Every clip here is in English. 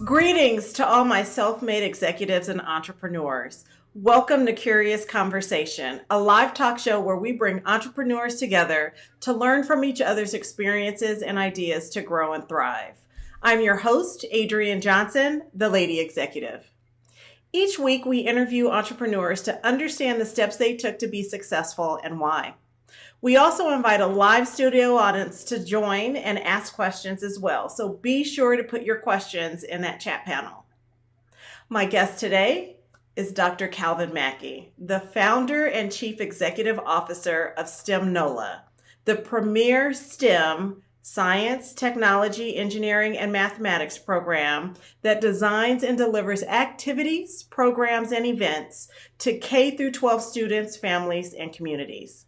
Greetings to all my self-made executives and entrepreneurs. Welcome to Curious Conversation, a live talk show where we bring entrepreneurs together to learn from each other's experiences and ideas to grow and thrive. I'm your host, Adrienne Johnson, the Lady Executive. Each week, we interview entrepreneurs to understand the steps they took to be successful and why. We also invite a live studio audience to join and ask questions as well, so be sure to put your questions in that chat panel. My guest today is Dr. Calvin Mackey, the founder and chief executive officer of STEM NOLA, the premier STEM science, technology, engineering, and mathematics program that designs and delivers activities, programs, and events to K through 12 students, families, and communities.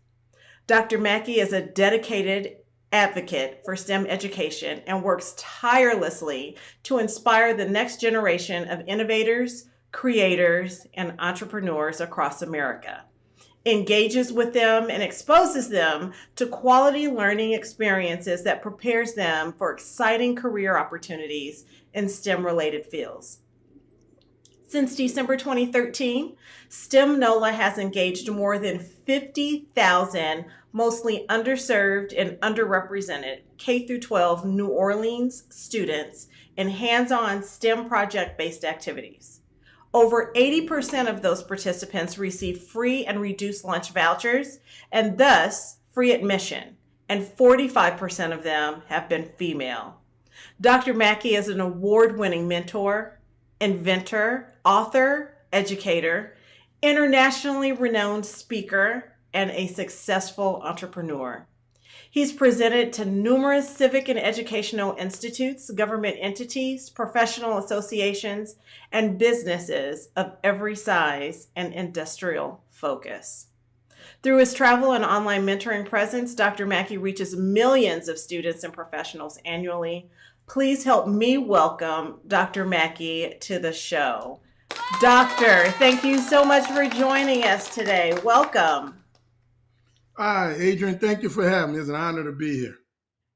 Dr. Mackey is a dedicated advocate for STEM education and works tirelessly to inspire the next generation of innovators, creators, and entrepreneurs across America, engages with them and exposes them to quality learning experiences that prepares them for exciting career opportunities in STEM-related fields. Since December 2013, STEM NOLA has engaged more than 50,000 mostly underserved and underrepresented K through 12 New Orleans students in hands-on STEM project-based activities. Over 80% of those participants receive free and reduced lunch vouchers and thus free admission, and 45% of them have been female. Dr. Mackey is an award-winning mentor, inventor, author, educator, internationally renowned speaker, and a successful entrepreneur. He's presented to numerous civic and educational institutes, government entities, professional associations, and businesses of every size and industrial focus. Through his travel and online mentoring presence, Dr. Mackey reaches millions of students and professionals annually. Please help me welcome Dr. Mackey to the show. Doctor, thank you so much for joining us today. Welcome. Hi, Adrienne. Thank you for having me. It's an honor to be here.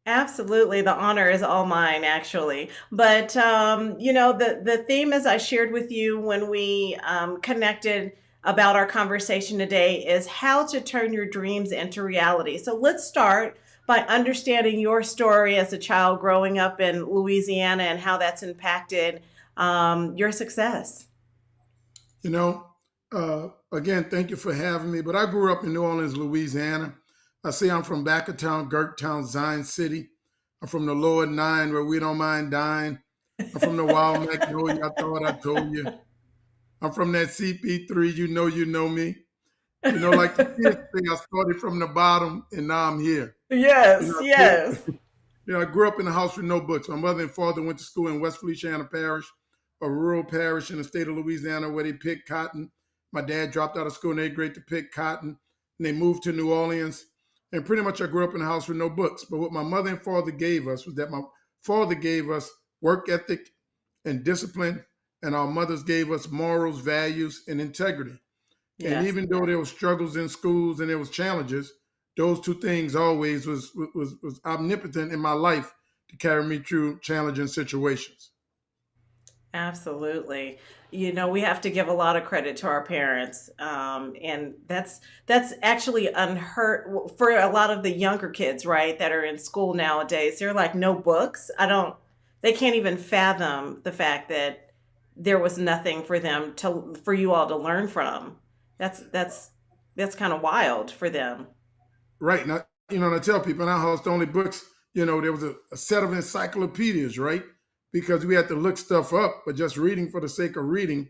Absolutely. The honor is all mine, actually. But, the theme, as I shared with you when we connected about our conversation today, is how to turn your dreams into reality. So let's start by understanding your story as a child growing up in Louisiana and how that's impacted your success. Again, thank you for having me. But I grew up in New Orleans, Louisiana. I say I'm from back of town, Gerktown, Zion City. I'm from the Lower Nine, where we don't mind dying. I'm from the Wild Magnolia. I thought I told you. I'm from that CP3. You know me. Like the kids say, I started from the bottom and now I'm here. Yes, yes. I grew up in a house with no books. My mother and father went to school in West Feliciana Parish, a rural parish in the state of Louisiana where they pick cotton. My dad dropped out of school in 8th grade to pick cotton, and they moved to New Orleans. And pretty much I grew up in a house with no books. But what my mother and father gave us was that my father gave us work ethic and discipline, and our mothers gave us morals, values, and integrity. Yes. And even though there were struggles in schools and there was challenges, those two things always was omnipotent in my life to carry me through challenging situations. Absolutely. We have to give a lot of credit to our parents. And that's actually unheard for a lot of the younger kids, right, that are in school nowadays. They're like, no books. They can't even fathom the fact that there was nothing for for you all to learn from. That's kind of wild for them. Right. Now, and I tell people in our house, the only books, there was a set of encyclopedias, right? Because we had to look stuff up, but just reading for the sake of reading,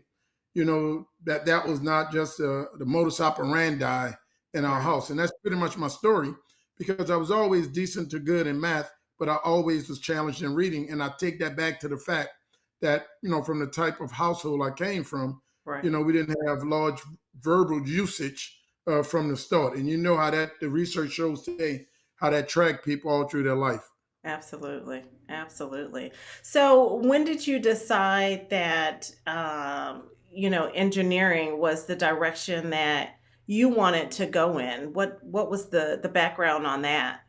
that was not just the modus operandi in our house. And that's pretty much my story, because I was always decent to good in math, but I always was challenged in reading. And I take that back to the fact that, from the type of household I came from, right. We didn't have large verbal usage from the start. And how the research shows today, how that tracked people all through their life. Absolutely. Absolutely. So when did you decide that, engineering was the direction that you wanted to go in. What was the background on that?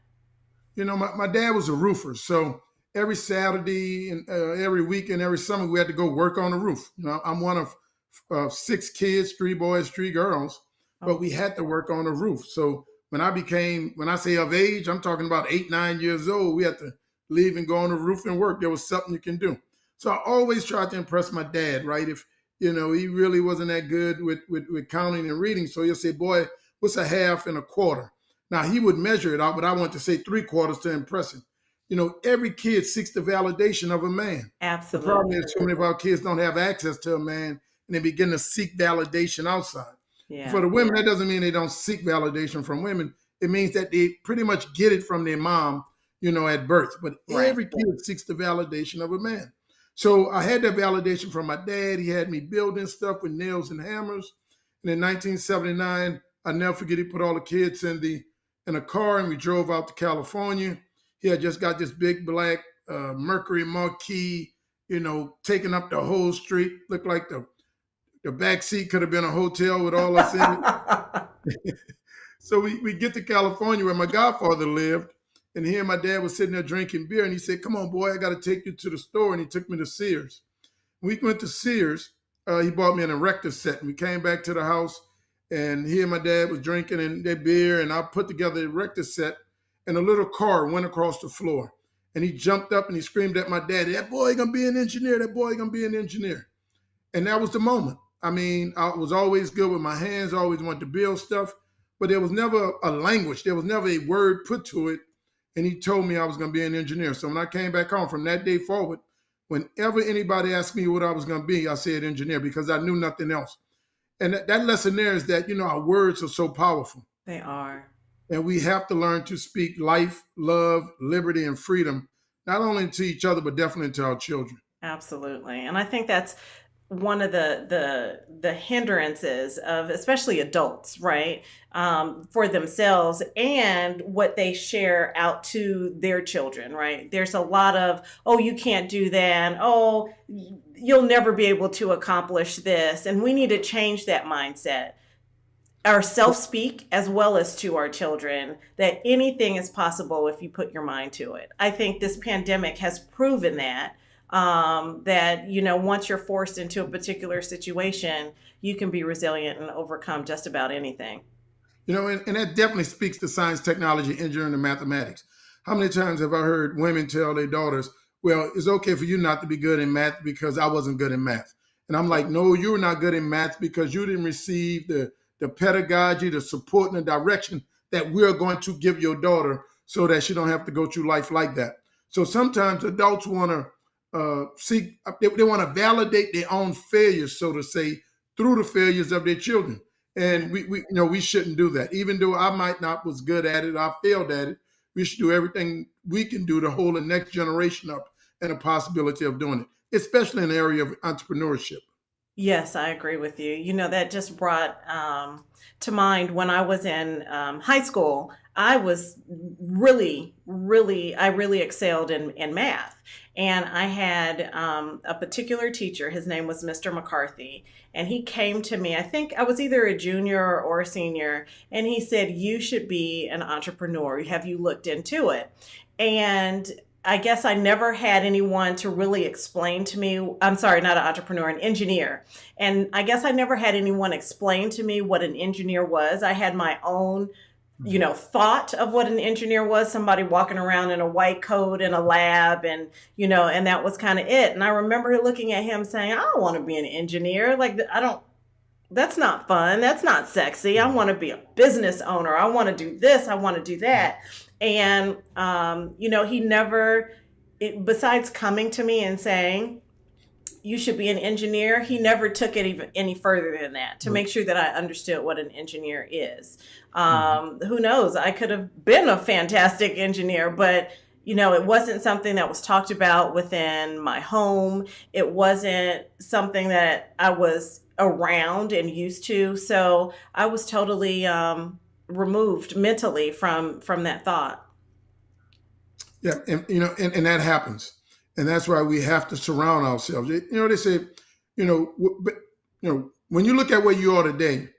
My dad was a roofer, so every Saturday and every weekend, every summer, we had to go work on the roof. I'm one of six kids, three boys, three girls, but Oh, we had to work on the roof. So when I say of age, I'm talking about 8, 9 years old. We had to leave and go on the roof and work. There was something you can do. So I always tried to impress my dad, right? If he really wasn't that good with counting and reading, so he'll say, "Boy, what's a half and a quarter?" Now he would measure it out, but I want to say three quarters to impress him. Every kid seeks the validation of a man. The problem absolutely. is too many of our kids don't have access to a man and they begin to seek validation outside. For Yeah. the women, that doesn't mean they don't seek validation from women. It means that they pretty much get it from their mom, at birth. But Right. every kid seeks the validation of a man. So I had that validation from my dad. He had me building stuff with nails and hammers. And in 1979, I never forget, he put all the kids in a car and we drove out to California. He had just got this big black Mercury Marquis, taking up the whole street. Looked like the back seat could have been a hotel with all us in it. So we get to California where my godfather lived, and he and my dad was sitting there drinking beer, and he said, "Come on, boy, I got to take you to the store." And he took me to Sears. We went to Sears. He bought me an erector set, and we came back to the house, and he and my dad was drinking and their beer, and I put together the erector set, and a little car went across the floor. And he jumped up and he screamed at my dad, "That boy gonna be an engineer, that boy gonna be an engineer." And that was the moment. I mean, I was always good with my hands, always wanted to build stuff, but there was never a language. There was never a word put to it. And he told me I was going to be an engineer. So when I came back home from that day forward, whenever anybody asked me what I was going to be, I said engineer because I knew nothing else. And that lesson there is that, our words are so powerful. They are. And we have to learn to speak life, love, liberty, and freedom, not only to each other, but definitely to our children. Absolutely. And I think that's one of the hindrances of especially adults, right? For themselves and what they share out to their children, right? There's a lot of, oh, you can't do that. Oh, you'll never be able to accomplish this. And we need to change that mindset. Ourself speak as well as to our children that anything is possible if you put your mind to it. I think this pandemic has proven that that once you're forced into a particular situation, you can be resilient and overcome just about anything. And that definitely speaks to science, technology, engineering, and mathematics. How many times have I heard women tell their daughters, "Well, it's okay for you not to be good in math because I wasn't good in math." And I'm like, "No, you're not good in math because you didn't receive the pedagogy, the support, and the direction that we're going to give your daughter so that she don't have to go through life like that." So sometimes adults want to they want to validate their own failures, so to say, through the failures of their children. And we shouldn't do that. Even though I might not was good at it, I failed at it. We should do everything we can do to hold the next generation up and a possibility of doing it, especially in the area of entrepreneurship. Yes, I agree with you. That just brought to mind when I was in high school, I was I really excelled in math. And I had a particular teacher, his name was Mr. McCarthy, and he came to me, I think I was either a junior or a senior, and he said, "You should be an entrepreneur. Have you looked into it?" And I guess I never had anyone to really explain to me. I'm sorry, not an entrepreneur, an engineer. And I guess I never had anyone explain to me what an engineer was. I had my own, thought of what an engineer was, somebody walking around in a white coat in a lab and, and that was kind of it. And I remember looking at him saying, "I don't want to be an engineer. Like, I don't, that's not fun. That's not sexy. I want to be a business owner. I want to do this. I want to do that." And, he never, besides coming to me and saying, "You should be an engineer," he never took it even any further than that to make sure that I understood what an engineer is. Who knows? I could have been a fantastic engineer, but it wasn't something that was talked about within my home. It wasn't something that I was around and used to. So I was totally removed mentally from that thought. Yeah, and that happens, and that's why we have to surround ourselves. They say, when you look at where you are today,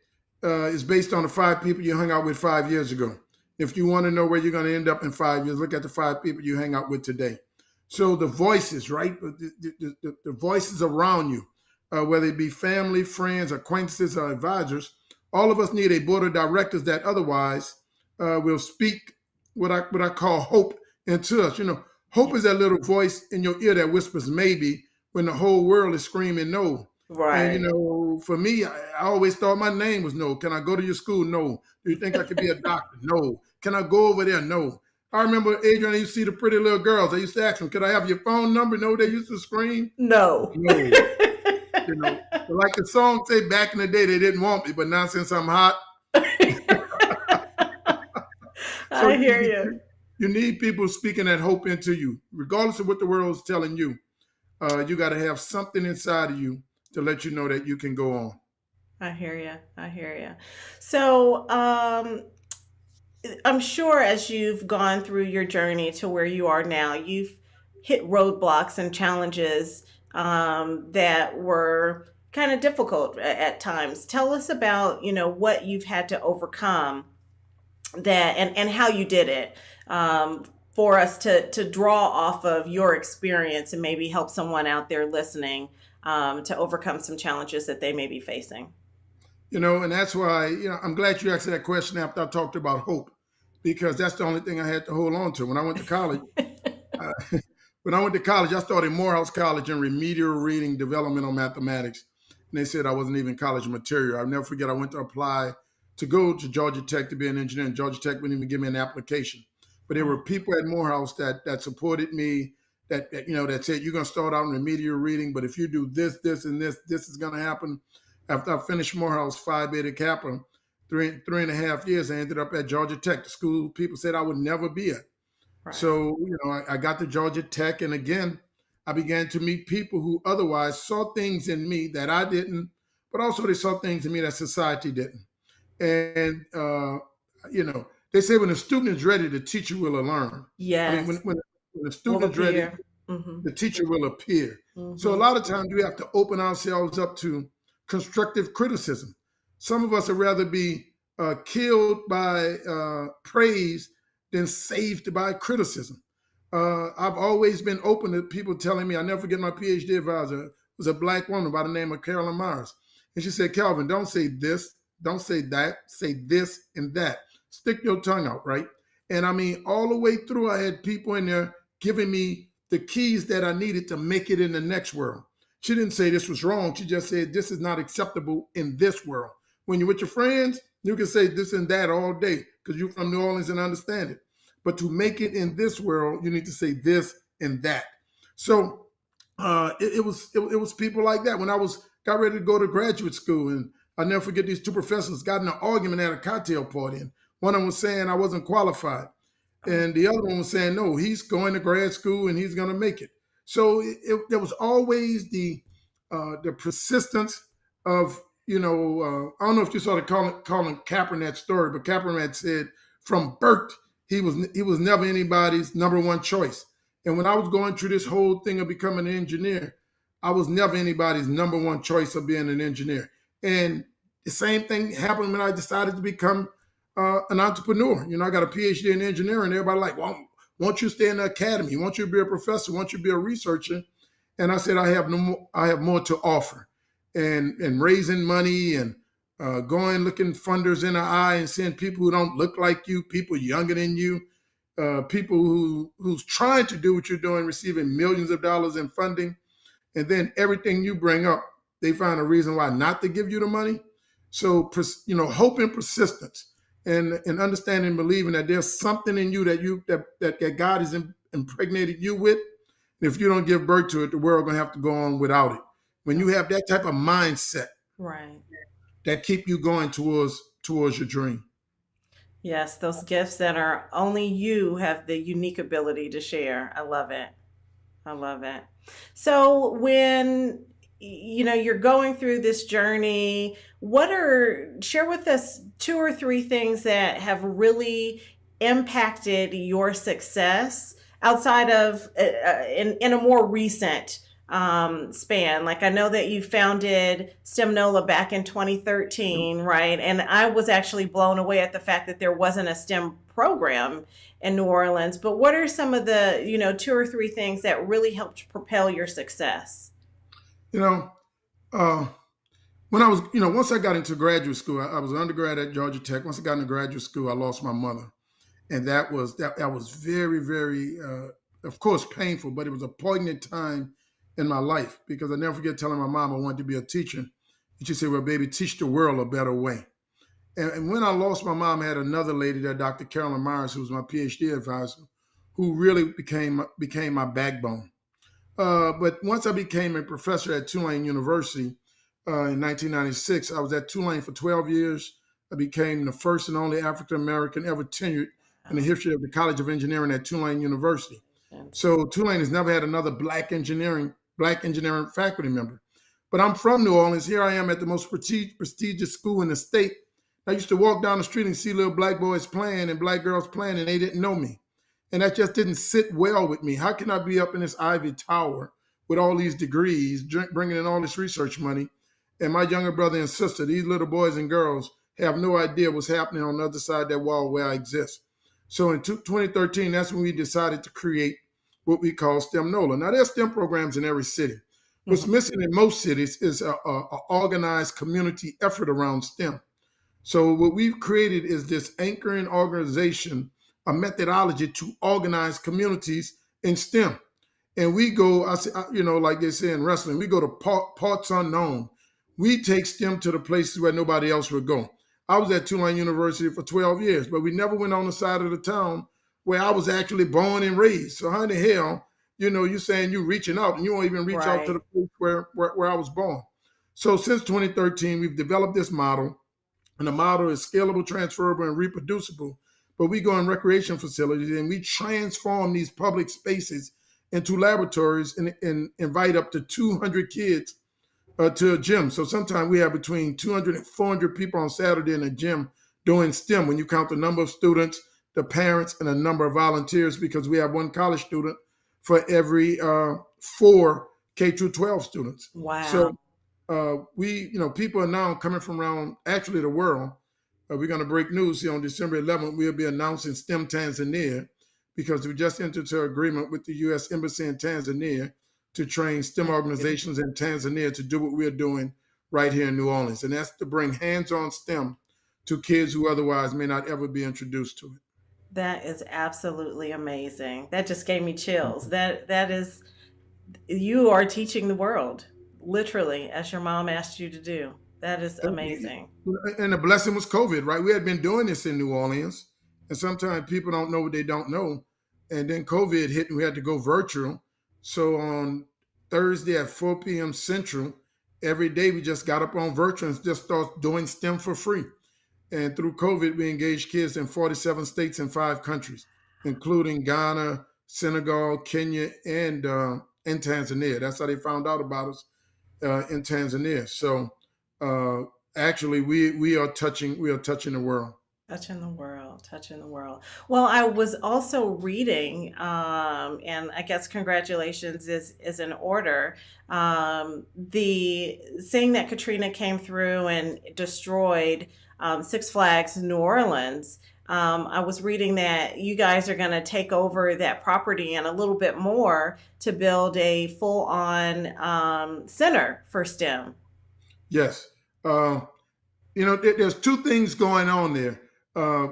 is based on the 5 people you hung out with 5 years ago. If you want to know where you're going to end up in 5 years, look at the 5 people you hang out with today. So the voices, right? The voices around you, whether it be family, friends, acquaintances, or advisors, all of us need a board of directors that otherwise will speak what I call hope into us. Hope is that little voice in your ear that whispers maybe when the whole world is screaming no. And Right. for me, I always thought my name was no. Can I go to your school? No. Do you think I could be a doctor? No. Can I go over there? No. I remember, Adrian, I used to see the pretty little girls. I used to ask them, could I have your phone number? No, they used to scream. No. No. But like the song say, back in the day, they didn't want me, but now since I'm hot. So I hear you. you need people speaking that hope into you, regardless of what the world is telling you. You got to have something inside of you to let you know that you can go on. I hear you. I hear you. So, I'm sure as you've gone through your journey to where you are now, you've hit roadblocks and challenges that were kind of difficult at times. Tell us about, what you've had to overcome that and how you did it, for us to draw off of your experience and maybe help someone out there listening, to overcome some challenges that they may be facing. And that's why, I'm glad you asked that question after I talked about hope, because that's the only thing I had to hold on to. When I went to college, uh, I started Morehouse College in remedial reading developmental mathematics. And they said I wasn't even college material. I'll never forget, I went to apply to go to Georgia Tech to be an engineer, and Georgia Tech wouldn't even give me an application. But there were Wow. people at Morehouse that supported me, that said, you're going to start out in remedial reading, but if you do this, this, and this is going to happen. After I finished Morehouse Phi Beta Kappa, 3.5 years, I ended up at Georgia Tech, the school people said I would never be at. Right. So, I got to Georgia Tech, and again, I began to meet people who otherwise saw things in me that I didn't, but also they saw things in me that society didn't. And, they say when a student is ready, the teacher will learn. I mean, when, Yes. when, when the Will student is ready, appear. Mm-hmm. the teacher will appear. So a Mm-hmm. lot of times we have to open ourselves up to constructive criticism. Some of us would rather be killed by praise than saved by criticism. I've always been open to people telling me. I never forget my PhD advisor was a black woman by the name of Carolyn Myers. And she said, Calvin, don't say this, don't say that, say this and that. Stick your tongue out, right? And I mean, all the way through, I had people in there giving me the keys that I needed to make it in the next world. She didn't say this was wrong. She just said this is not acceptable in this world. When you're with your friends, you can say this and that all day because you're from New Orleans and understand it. But to make it in this world, you need to say this and that. So it was people like that. When I got ready to go to graduate school, and I never forget, these two professors got in an argument at a cocktail party, and one of them was saying I wasn't qualified, Oh, and the other one was saying no, he's going to grad school and he's going to make it. So there was always the persistence of, I don't know if you saw the Colin Kaepernick story, but Kaepernick said from birth he was never anybody's number one choice. And when I was going through this whole thing of becoming an engineer, I was never anybody's number one choice of being an engineer. And the same thing happened when I decided to become an entrepreneur. I got a PhD in engineering. Everybody like, well, won't you stay in the academy? Won't you be a professor? Won't you be a researcher? And I said, I have more to offer. And raising money and going looking funders in the eye and seeing people who don't look like you, people younger than you, people who's trying to do what you're doing, receiving millions of dollars in funding, and then everything you bring up, they find a reason why not to give you the money. So, hope and persistence, and understanding and believing that there's something in you that God has impregnated you with. And if you don't give birth to it, the world gonna have to go on without it. When you have that type of mindset, right. that keep you going towards your dream. Yes, those gifts that are only you have the unique ability to share. I love it. I love it. So when you're going through this journey, share with us two or three things that have really impacted your success outside of in a more recent span? Like, I know that you founded STEM NOLA back in 2013, right? And I was actually blown away at the fact that there wasn't a STEM program in New Orleans. But what are some of the, two or three things that really helped propel your success? You know, uh, when I was, once I got into graduate school, I was an undergrad at Georgia Tech. Once I got into graduate school, I lost my mother, and that was very, very, of course, painful. But it was a poignant time in my life because I never forget telling my mom I wanted to be a teacher, and she said, "Well, baby, teach the world a better way." And when I lost my mom, I had another lady there, Dr. Carolyn Myers, who was my PhD advisor, who really became my backbone. But once I became a professor at Tulane University in 1996, I was at Tulane for 12 years. I became the first and only African American ever tenured in the Wow. history of the College of Engineering at Tulane University. So Tulane has never had another black engineering faculty member. But I'm from New Orleans. Here I am at the most prestigious school in the state. I used to walk down the street and see little black boys playing and black girls playing, and they didn't know me. And that just didn't sit well with me. How can I be up in this ivy tower with all these degrees, bringing in all this research money, and my younger brother and sister, these little boys and girls, have no idea what's happening on the other side of that wall where I exist? So in 2013, that's when we decided to create what we call STEM NOLA. Now, there's STEM programs in every city. What's Mhm. missing in most cities is a organized community effort around STEM. So what we've created is this anchoring organization, a methodology to organize communities in STEM. And we go, like they say in wrestling, we go to parts unknown. We take STEM to the places where nobody else would go. I was at Tulane University for 12 years, but we never went on the side of the town where I was actually born and raised. So how in the hell, you saying you reaching out and you won't even reach out to the Right. place where I was born. So since 2013, we've developed this model, and the model is scalable, transferable, and reproducible. But we go in recreation facilities and we transform these public spaces into laboratories and invite up to 200 kids to a gym. So sometimes we have between 200 and 400 people on Saturday in a gym doing STEM when you count the number of students, the parents, and the number of volunteers, because we have one college student for every four K through 12 students. Wow. So people are now coming from around actually the world. We're going to break news here on December 11th. We'll be announcing STEM Tanzania because we just entered into an agreement with the U.S. Embassy in Tanzania to train STEM That's beautiful. organizations in Tanzania to do what we're doing right here in New Orleans. And that's to bring hands-on STEM to kids who otherwise may not ever be introduced to That is absolutely amazing. That just gave me chills. That is, you are teaching the world, literally, as your mom asked you to do. That is it. amazing. And the blessing was COVID, right? We had been doing this in New Orleans, and sometimes people don't know what they don't know. And then COVID hit, and we had to go virtual. So on Thursday at 4 p.m. Central, every day we just got up on virtual and just started doing STEM for free. And through COVID, we engaged kids in 47 states and 5 countries, including Ghana, Senegal, Kenya, and Tanzania. That's how they found out about us in Tanzania. So uh, actually, we are touching the world. Touching the world, touching the world. Well, I was also reading, and I guess congratulations is in order. The saying that Katrina came through and destroyed Six Flags New Orleans. I was reading that you guys are going to take over that property and a little bit more to build a full-on center for STEM. Yes. Uh, there's two things going on there. Uh,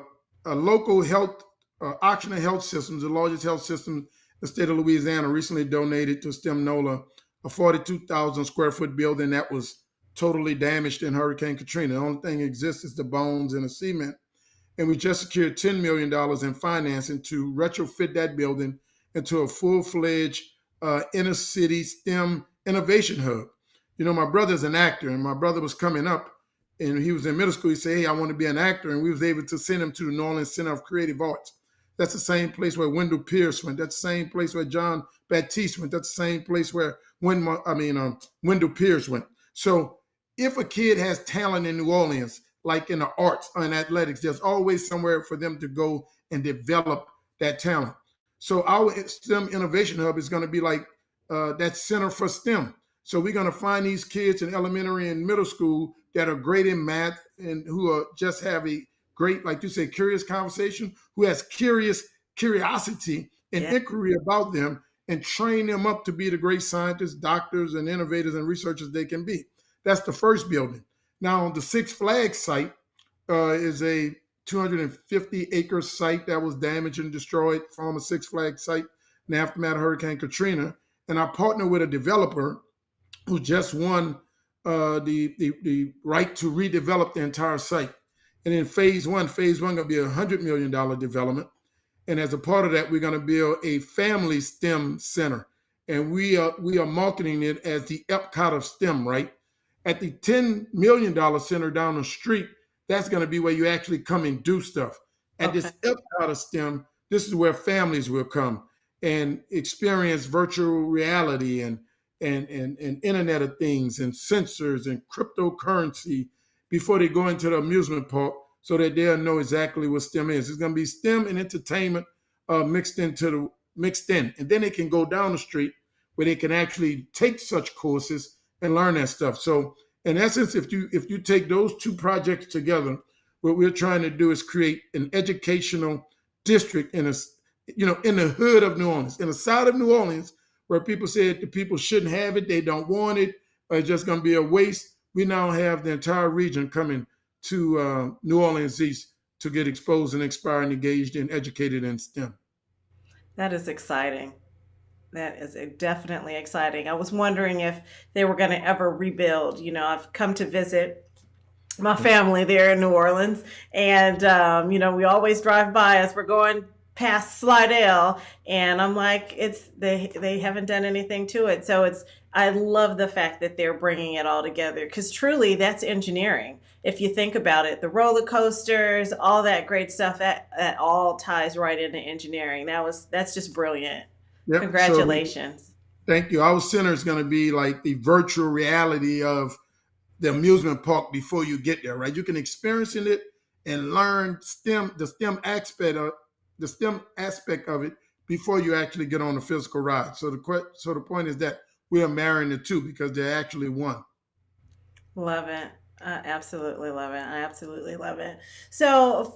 a local health, Oxygen Health Systems, the largest health system in the state of Louisiana, recently donated to STEM NOLA a 42,000 square foot building that was totally damaged in Hurricane Katrina. The only thing that exists is the bones and the cement. And we just secured $10 million in financing to retrofit that building into a full-fledged inner city STEM innovation hub. My brother's an actor, and my brother was coming up, and he was in middle school. He said, "Hey, I want to be an actor," and we was able to send him to the New Orleans Center of Creative Arts. That's the same place where Wendell Pierce went. That's the same place where John Baptiste went. That's the same place where Wendell Pierce went. So if a kid has talent in New Orleans, like in the arts and athletics, there's always somewhere for them to go and develop that talent. So our STEM Innovation Hub is going to be like that center for STEM. So we're going to find these kids in elementary and middle school that are great in math and who are just have a great, like you said, curious conversation, who has curiosity and Yeah. inquiry about them, and train them up to be the great scientists, doctors, and innovators and researchers they can be. That's the first building. Now, the Six Flags site is a 250-acre site that was damaged and destroyed, former Six Flags site in the aftermath of Hurricane Katrina. And I partnered with a developer who just won the right to redevelop the entire site. And in phase one going to be $100 million development. And as a part of that, we're going to build a family STEM center. And we are marketing it as the Epcot of STEM, right? At the $10 million center down the street, that's going to be where you actually come and do stuff. At Okay. this Epcot of STEM, this is where families will come and experience virtual reality and Internet of Things and sensors and cryptocurrency before they go into the amusement park, so that they'll know exactly what STEM is. It's going to be STEM and entertainment mixed in, and then they can go down the street where they can actually take such courses and learn that stuff. So, in essence, if you take those two projects together, what we're trying to do is create an educational district in the hood of New Orleans, in the side of New Orleans, where people said the people shouldn't have it, they don't want it, or it's just going to be a waste. We now have the entire region coming to New Orleans East to get exposed and inspired and engaged and educated in STEM. That is exciting. That is definitely exciting. I was wondering if they were going to ever rebuild. I've come to visit my family there in New Orleans, and we always drive by as we're going past Slidell, and I'm like, they haven't done anything to it. So I love the fact that they're bringing it all together, because truly that's engineering. If you think about it, the roller coasters, all that great stuff, that all ties right into engineering. That's just brilliant. Yep. Congratulations. So, thank you. Our center is going to be like the virtual reality of the amusement park before you get there, right? You can experience it and learn the STEM aspect of it before you actually get on the physical ride. So the point is that we are marrying the two because they're actually one. Love it. I absolutely love it. I absolutely love it. So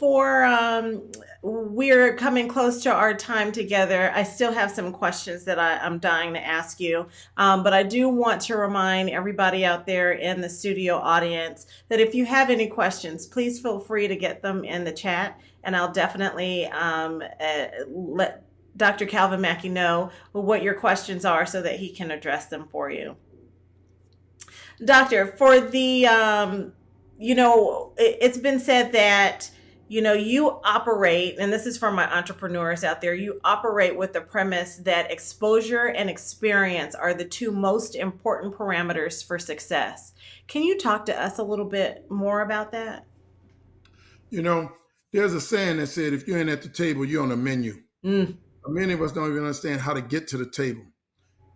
we're coming close to our time together. I still have some questions that I'm dying to ask you. But I do want to remind everybody out there in the studio audience that if you have any questions, please feel free to get them in the chat, and I'll definitely let Dr. Calvin Mackey know what your questions are so that he can address them for you. Doctor, for the, it's been said that, you operate, and this is for my entrepreneurs out there, you operate with the premise that exposure and experience are the two most important parameters for success. Can you talk to us a little bit more about that? There's a saying that said, if you ain't at the table, you're on a menu. Many of us don't even understand how to get to the table.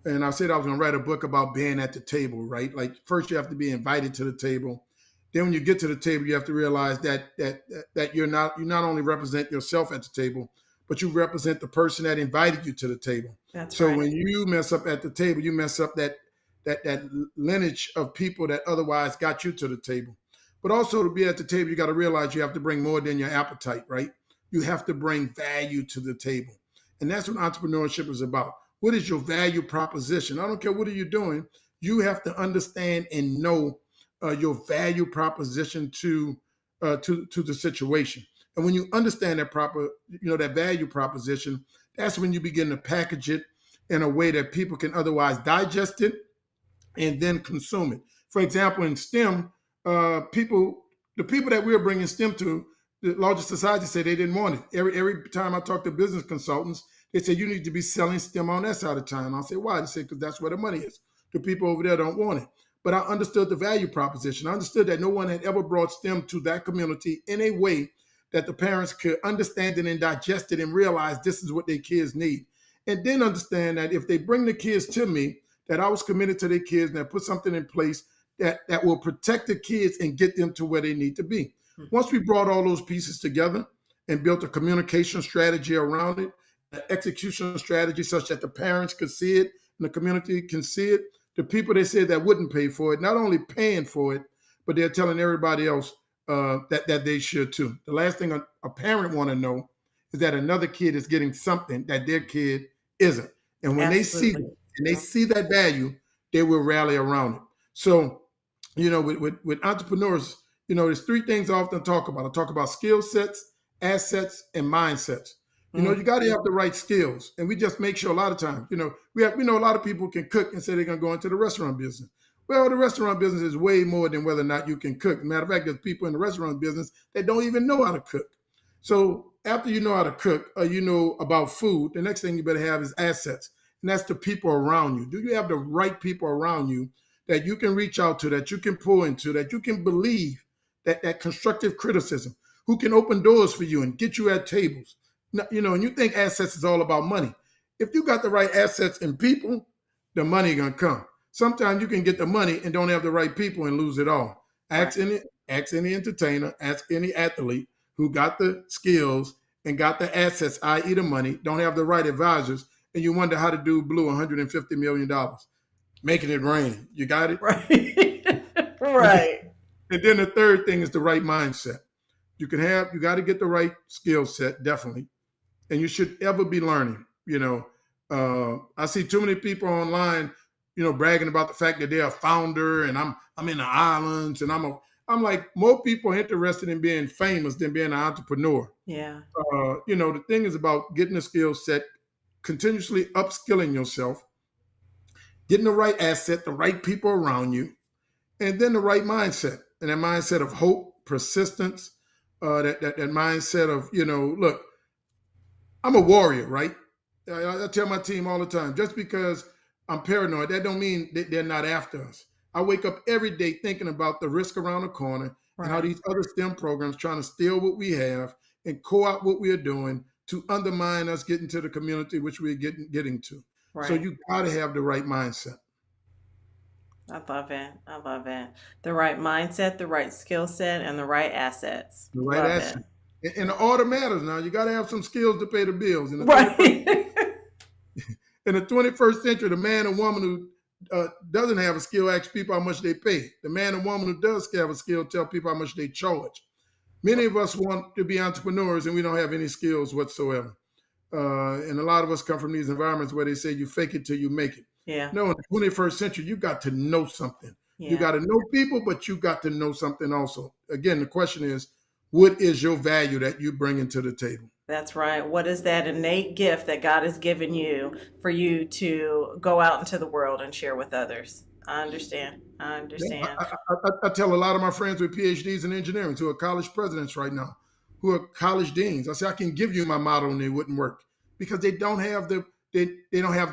And I said I was going to write a book about being at the table, right? Like, first you have to be invited to the table. Then when you get to the table, you have to realize that you not only represent yourself at the table, but you represent the person that invited you to the table. That's so right. When you mess up at the table, you mess up that lineage of people that otherwise got you to the table. But also, to be at the table, you got to realize you have to bring more than your appetite, right? You have to bring value to the table. And that's what entrepreneurship is about. What is your value proposition? I don't care what are you doing. You have to understand and know your value proposition to the situation. And when you understand that value proposition, that's when you begin to package it in a way that people can otherwise digest it and then consume it. For example, in STEM, the people that we're bringing STEM to, the larger society say they didn't want it. Every time I talk to business consultants, they say, you need to be selling STEM on that side of town. I'll say, why? They say, because that's where the money is. The people over there don't want it. But I understood the value proposition. I understood that no one had ever brought STEM to that community in a way that the parents could understand it and digest it and realize this is what their kids need. And then understand that if they bring the kids to me, that I was committed to their kids and I put something in place that will protect the kids and get them to where they need to be. Once we brought all those pieces together and built a communication strategy around it, an execution strategy such that the parents could see it and the community can see it, the people they said that wouldn't pay for it, not only paying for it, but they're telling everybody else that they should too. The last thing a parent want to know is that another kid is getting something that their kid isn't. And when they see Absolutely. it, and they see that value, they will rally around it. So, with entrepreneurs, there's three things I often talk about. I talk about skill sets, assets, and mindsets. You got to have the right skills. And we just make sure a lot of times, we know a lot of people can cook and say they're going to go into the restaurant business. Well, the restaurant business is way more than whether or not you can cook. Matter of fact, there's people in the restaurant business that don't even know how to cook. So after you know how to cook, or you know about food, the next thing you better have is assets. And that's the people around you. Do you have the right people around you that you can reach out to, that you can pour into, that you can believe, that constructive criticism, who can open doors for you and get you at tables? And you think assets is all about money. If you got the right assets and people, the money gonna come. Sometimes you can get the money and don't have the right people and lose it all. Ask any entertainer, ask any athlete who got the skills and got the assets, i.e. the money, don't have the right advisors, and you wonder how the dude blew $150 million making it rain. You got it? Right. Right. And then the third thing is the right mindset. You got to get the right skill set, definitely. And you should ever be learning. I see too many people online, bragging about the fact that they're a founder and I'm in the islands and I'm like, more people are interested in being famous than being an entrepreneur. Yeah. The thing is about getting a skill set, continuously upskilling yourself, getting the right asset, the right people around you, and then the right mindset. And that mindset of hope, persistence, that mindset of, look, I'm a warrior, right? I tell my team all the time, just because I'm paranoid, that don't mean that they're not after us. I wake up every day thinking about the risk around the corner and how these other STEM programs trying to steal what we have and co-opt what we are doing to undermine us getting to the community which we're getting to. Right. So you got to have the right mindset. I love it. I love it. The right mindset, the right skill set, and the right assets. The right Love asset. And the order matters now. You got to have some skills to pay the bills. it. Right. In the 21st century, the man and woman who doesn't have a skill asks people how much they pay. The man and woman who does have a skill tell people how much they charge. Many of us want to be entrepreneurs and we don't have any skills whatsoever. And a lot of us come from these environments where they say you fake it till you make it. Yeah. No, in the 21st century, you got to know something. Yeah. You got to know people, but you got to know something also. Again, the question is, what is your value that you bring into the table? That's right. What is that innate gift that God has given you for you to go out into the world and share with others? I understand. Yeah, I tell a lot of my friends with PhDs in engineering who are college presidents right now, who are college deans. I say, I can give you my model and it wouldn't work because they don't have the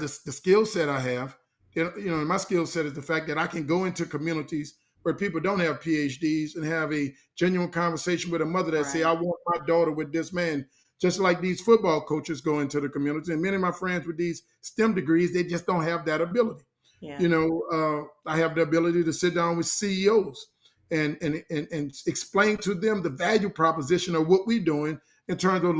skill set I have. My skill set is the fact that I can go into communities where people don't have PhDs and have a genuine conversation with a mother that say, I want my daughter with this man. Just like these football coaches go into the community. And many of my friends with these STEM degrees, they just don't have that ability. Yeah. I have the ability to sit down with CEOs and explain to them the value proposition of what we're doing in terms of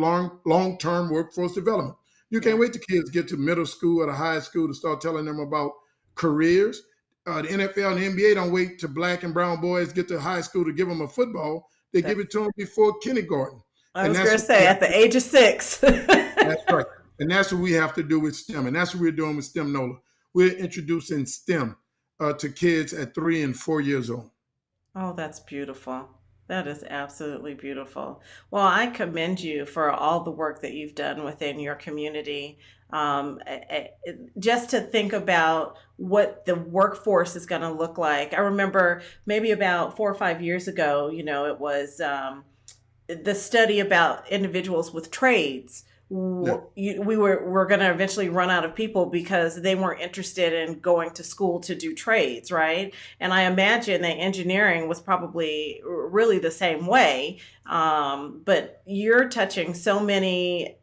long-term workforce development. You can't wait till kids get to middle school or the high school to start telling them about careers. The NFL and the NBA don't wait till black and brown boys get to high school to give them a football. They give it to them before kindergarten. I was going to say at the age of 6. That's right. And that's what we have to do with STEM. And that's what we're doing with STEM NOLA. We're introducing STEM to kids at 3 and 4 years old. Oh, that's beautiful. That is absolutely beautiful. Well, I commend you for all the work that you've done within your community. Just to think about what the workforce is going to look like. I remember maybe about 4 or 5 years ago, it was the study about individuals with trades. We were going to eventually run out of people because they weren't interested in going to school to do trades, right? And I imagine that engineering was probably really the same way. But you're touching so many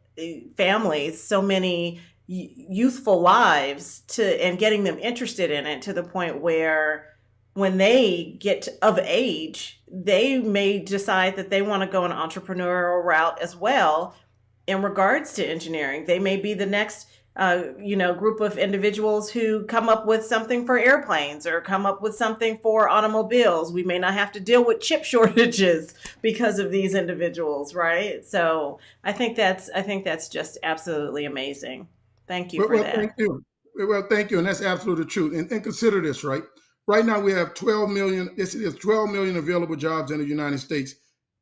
families, so many youthful lives and getting them interested in it to the point where when they get of age, they may decide that they want to go an entrepreneurial route as well in regards to engineering. They may be the next group of individuals who come up with something for airplanes or come up with something for automobiles. We may not have to deal with chip shortages because of these individuals, right? So I think that's just absolutely amazing. Thank you for Well, thank that. you. Well, thank you. And that's absolutely true. And consider this, right? Right now we have 12 million, this is 12 million available jobs in the United States.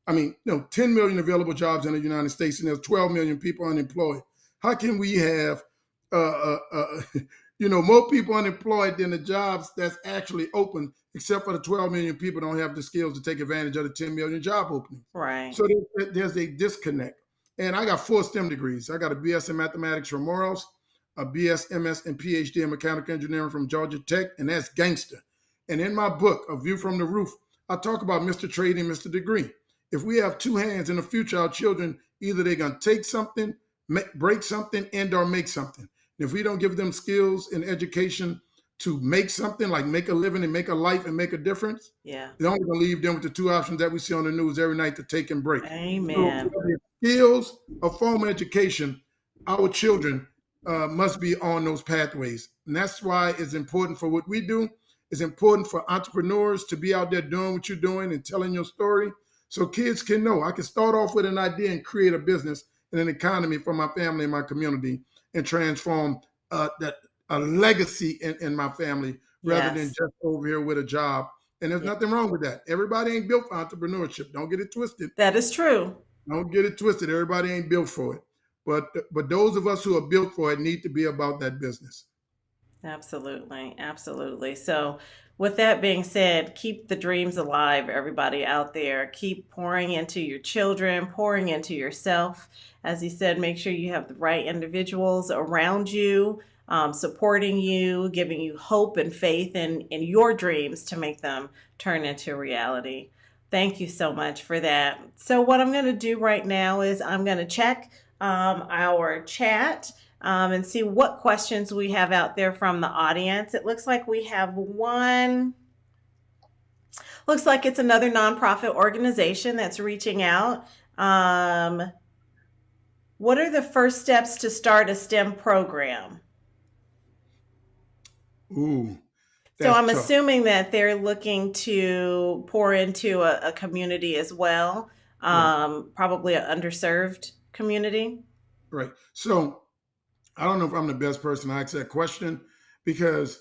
I mean, no, 10 million available jobs in the United States, and there's 12 million people unemployed. How can we have, more people unemployed than the jobs that's actually open, except for the 12 million people don't have the skills to take advantage of the 10 million job openings. Right. So there's a disconnect. And I got 4 STEM degrees. I got a BS in mathematics from Morals, a BS, MS, and PhD in mechanical engineering from Georgia Tech, and that's gangster. And in my book, A View from the Roof, I talk about Mr. Trade and Mr. Degree. If we have 2 hands in the future, our children, either they're going to take something, break something, and or make something. And if we don't give them skills and education to make something, like make a living and make a life and make a difference, Yeah. they're only going to leave them with the 2 options that we see on the news every night, to take and break. Amen. So the skills of formal education, our children must be on those pathways. And that's why it's important for what we do. It's important for entrepreneurs to be out there doing what you're doing and telling your story, so kids can know I can start off with an idea and create a business and an economy for my family and my community, and transform a legacy in my family, rather than Yes. just over here with a job. And there's nothing wrong with that. Everybody ain't built for entrepreneurship. Don't get it twisted. That is true. Don't get it twisted. Everybody ain't built for it. But those of us who are built for it need to be about that business. Absolutely. Absolutely. So, with that being said, keep the dreams alive, everybody out there. Keep pouring into your children, pouring into yourself. As he said, make sure you have the right individuals around you, supporting you, giving you hope and faith in your dreams to make them turn into reality. Thank you so much for that. So, what I'm going to do right now is I'm going to check our chat and see what questions we have out there from the audience. It looks like we have one. Looks like it's another nonprofit organization that's reaching out. What are the first steps to start a STEM program? Ooh, So that's I'm tough. assuming that they're looking to pour into a community as well, Right, probably an underserved community. right. So I don't know if I'm the best person to ask that question, because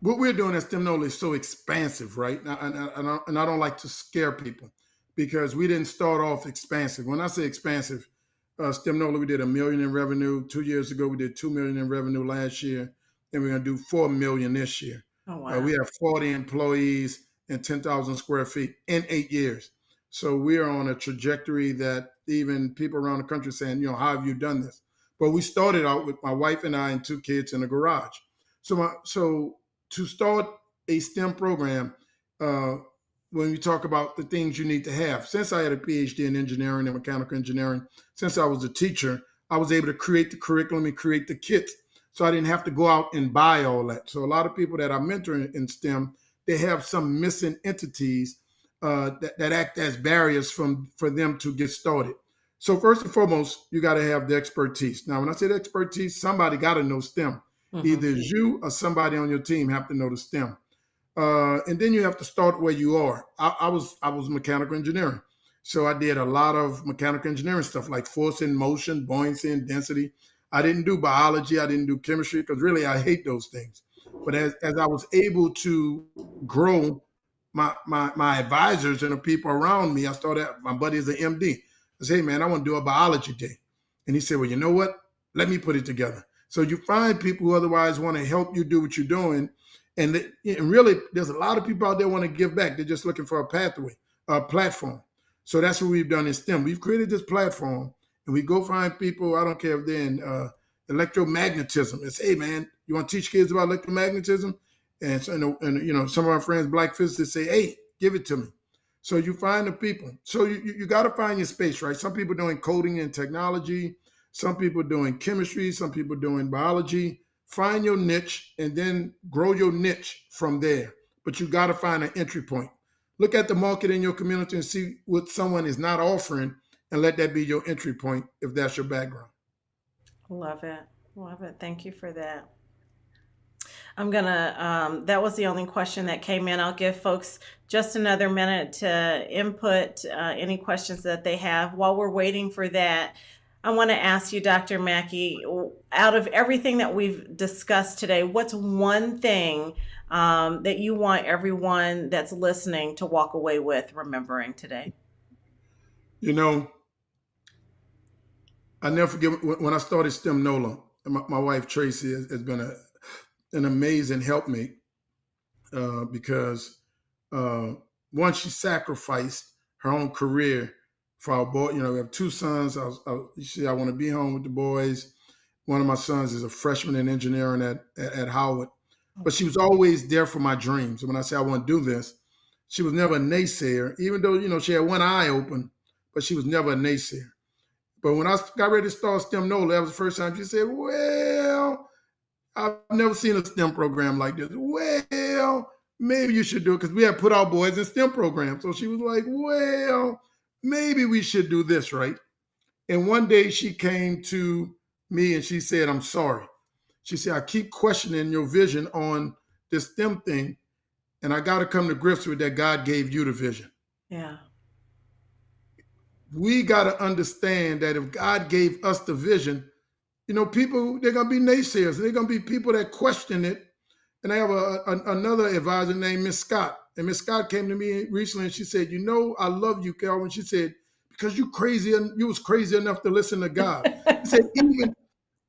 what we're doing at STEM NOLA is so expansive, right? And I don't like to scare people, because we didn't start off expansive. When I say expansive, STEM NOLA, we did $1 million in revenue 2 years ago. We did $2 million in revenue last year, and we're going to do $4 million this year. Oh, We wow. have 40 employees and 10,000 square feet in 8 years. So we are on a trajectory that even people around the country are saying, how have you done this? But we started out with my wife and I and 2 kids in a garage. So to start a STEM program, uh, when we talk about the things you need to have, since I had a PhD in engineering and mechanical engineering, since I was a teacher, I was able to create the curriculum and create the kits. So I didn't have to go out and buy all that. So a lot of people that I mentor in STEM, they have some missing entities that act as barriers for them to get started. So first and foremost, you got to have the expertise. Now, when I say the expertise, somebody got to know STEM. Hmm. Either you or somebody on your team have to know the STEM. And then you have to start where you are. I was mechanical engineering. So I did a lot of mechanical engineering stuff, like force in motion, buoyancy and density. I didn't do biology. I didn't do chemistry, because really I hate those things. But as I was able to grow my advisors and the people around me, I started, my buddy is an MD. I said, hey man, I want to do a biology day. And he said, well, you know what? Let me put it together. So you find people who otherwise want to help you do what you're doing. And really, there's a lot of people out there want to give back. They're just looking for a pathway, a platform. So that's what we've done in STEM. We've created this platform, and we go find people. I don't care if they're in electromagnetism. It's, hey man, you want to teach kids about electromagnetism? And so, some of our friends, black physicists, say, hey, give it to me. So you find the people. So you got to find your space, right? Some people doing coding and technology. Some people doing chemistry. Some people doing biology. Find your niche and then grow your niche from there. But you got to find an entry point. Look at the market in your community and see what someone is not offering, and let that be your entry point if that's your background. Love it. Love it. Thank you for that. That was the only question that came in. I'll give folks just another minute to input any questions that they have. While we're waiting for that, I want to ask you, Dr. Mackey, out of everything that we've discussed today, what's one thing that you want everyone that's listening to walk away with remembering today? You know, I never forget when I started STEM NOLA. My wife Tracy has been an amazing helpmate because uh, once she sacrificed her own career for our boy. You know, we have two sons. She said, I want to be home with the boys. One of my sons is a freshman in engineering at Howard. But she was always there for my dreams. And when I say I want to do this, she was never a naysayer, even though, you know, she had one eye open, but she was never a naysayer. But when I got ready to start STEM NOLA, that was the first time she said, well, I've never seen a STEM program like this. Well, maybe you should do it, because we had put our boys in STEM programs. So she was like, well, maybe we should do this, right? And one day she came to me and she said, I'm sorry. She said, I keep questioning your vision on this STEM thing, and I got to come to grips with that God gave you the vision. Yeah. We got to understand that if God gave us the vision, you know, people, they're going to be naysayers. They're going to be people that question it. And I have another advisor named Miss Scott. And Miss Scott came to me recently and she said, you know, I love you, Calvin. She said, because you was crazy enough to listen to God.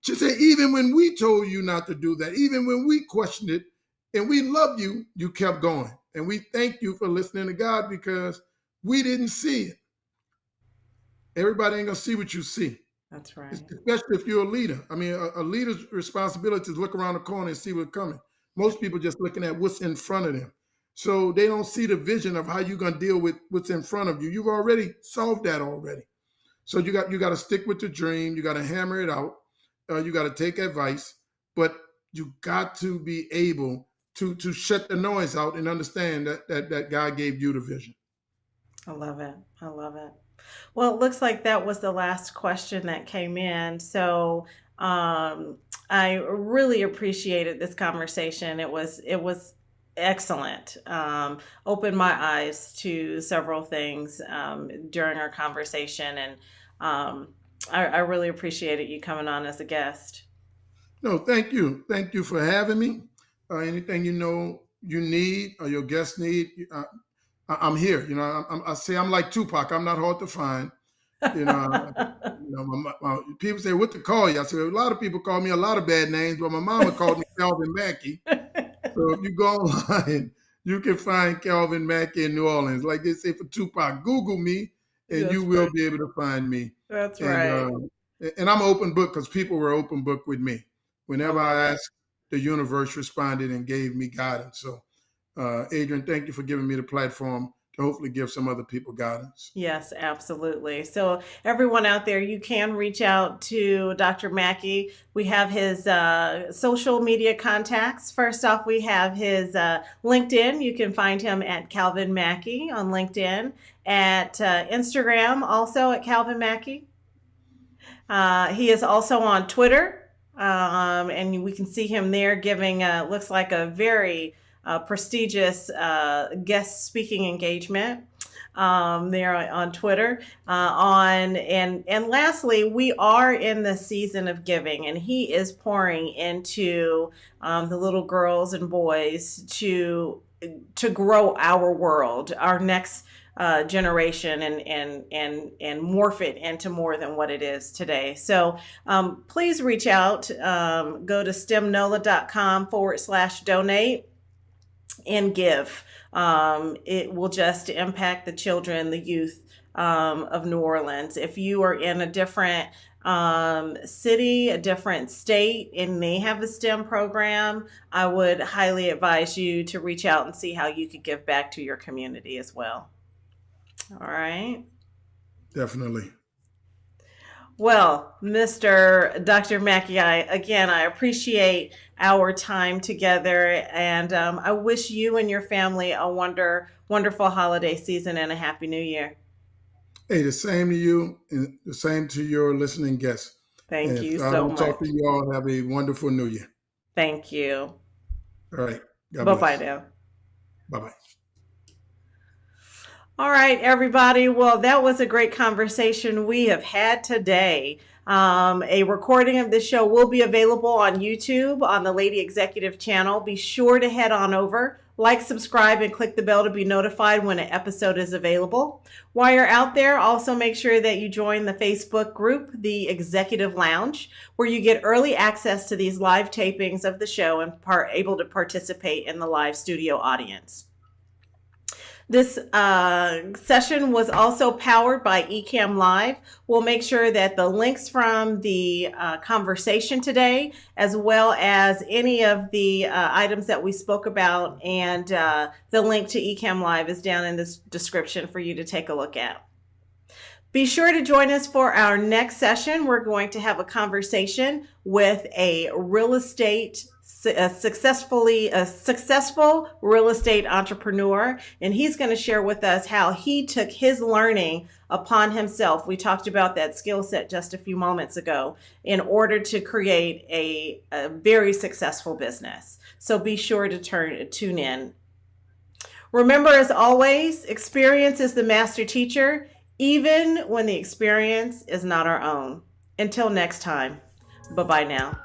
She said, even when we told you not to do that, even when we questioned it and we loved you, you kept going. And we thank you for listening to God, because we didn't see it. Everybody ain't going to see what you see. That's right. Especially if you're a leader. I mean, a leader's responsibility is to look around the corner and see what's coming. Most people just looking at what's in front of them. So they don't see the vision of how you're going to deal with what's in front of you. You've already solved that already. So you got to stick with the dream. You got to hammer it out. You got to take advice, but you got to be able to shut the noise out and understand that God gave you the vision. I love it. I love it. Well, it looks like that was the last question that came in. So I really appreciated this conversation. It was excellent. Opened my eyes to several things during our conversation, and I really appreciated you coming on as a guest. No, thank you. Thank you for having me. Anything you know you need or your guests need, I'm here. You know, I say I'm like Tupac. I'm not hard to find. You know, people say what to call you. I say a lot of people call me a lot of bad names, but my mama called me Calvin Mackey. So if you go online, you can find Calvin Mackey in New Orleans. Like they say for Tupac, Google me, and That's you will right. be able to find me. That's And right. and I'm an open book, because people were open book with me. I Whenever love I it. asked, the universe responded and gave me guidance. So, Adrian, thank you for giving me the platform to hopefully give some other people guidance. Yes, absolutely. So, everyone out there, you can reach out to Dr. Mackey. We have his social media contacts. First off, we have his LinkedIn. You can find him at Calvin Mackey on LinkedIn, at Instagram, also at Calvin Mackey. He is also on Twitter, and we can see him there giving, looks like a very prestigious guest speaking engagement there on Twitter. And lastly, we are in the season of giving, and he is pouring into the little girls and boys to grow our world, our next generation, and morph it into more than what it is today. So please reach out. Go to stemnola.com/donate and give. It will just impact the children, the youth of New Orleans. If you are in a different city, a different state, and they have a STEM program, I would highly advise you to reach out and see how you could give back to your community as well. All right. Definitely. Well, Mr. Dr. Mackey, I appreciate our time together, and I wish you and your family a wonderful holiday season and a happy new year. Hey, the same to you, and the same to your listening guests. Thank And you if I so don't talk to much. you all, have a wonderful New Year. Thank you. All right. God Bye-bye bless. now. Bye bye. All right, everybody. Well, that was a great conversation we have had today. A recording of this show will be available on YouTube on the Lady Executive channel. Be sure to head on over, like, subscribe, and click the bell to be notified when an episode is available. While you're out there, also make sure that you join the Facebook group, the Executive Lounge, where you get early access to these live tapings of the show and are able to participate in the live studio audience. This session was also powered by Ecamm Live. We'll make sure that the links from the conversation today, as well as any of the items that we spoke about, and the link to Ecamm Live is down in this description for you to take a look at. Be sure to join us for our next session. We're going to have a conversation with a successful real estate entrepreneur, and he's going to share with us how he took his learning upon himself. We talked about that skill set just a few moments ago in order to create a very successful business. So be sure to tune in. Remember, as always, experience is the master teacher, even when the experience is not our own. Until next time, bye-bye now.